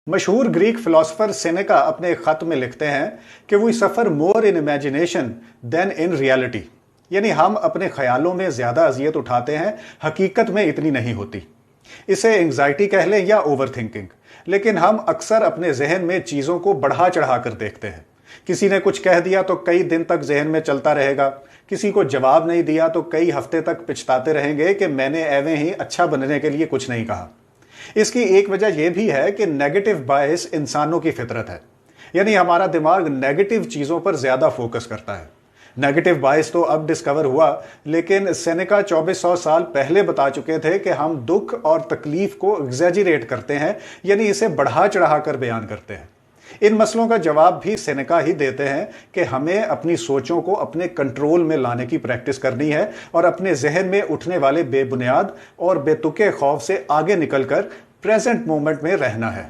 مشہور Greek philosopher Sinica اپنے ایک خط میں لکھتے ہیں کہ وی سفر مور ان امیجنیشن دین ان ریالٹی، یعنی ہم اپنے خیالوں میں زیادہ اذیت اٹھاتے ہیں، حقیقت میں اتنی نہیں ہوتی۔ اسے انگزائٹی کہہ لیں یا اوور تھنکنگ، لیکن ہم اکثر اپنے ذہن میں چیزوں کو بڑھا چڑھا کر دیکھتے ہیں۔ کسی نے کچھ کہہ دیا تو کئی دن تک ذہن میں چلتا رہے گا، کسی کو جواب نہیں دیا تو کئی ہفتے تک پچھتاتے رہیں گے کہ میں نے ایویں ہی اچھا بننے کے لیے کچھ نہیں کہا۔ اس کی ایک وجہ یہ بھی ہے کہ نیگیٹو بائس انسانوں کی فطرت ہے، یعنی ہمارا دماغ نیگیٹو چیزوں پر زیادہ فوکس کرتا ہے۔ نیگیٹو بائس تو اب ڈسکور ہوا، لیکن سینیکا 2400 سال پہلے بتا چکے تھے کہ ہم دکھ اور تکلیف کو ایگزیجریٹ کرتے ہیں، یعنی اسے بڑھا چڑھا کر بیان کرتے ہیں۔ ان مسئلوں کا جواب بھی سینیکا ہی دیتے ہیں کہ ہمیں اپنی سوچوں کو اپنے کنٹرول میں لانے کی پریکٹس کرنی ہے اور اپنے ذہن میں اٹھنے والے بے بنیاد اور بے تکے خوف سے آگے نکل کر پریزنٹ مومنٹ میں رہنا ہے۔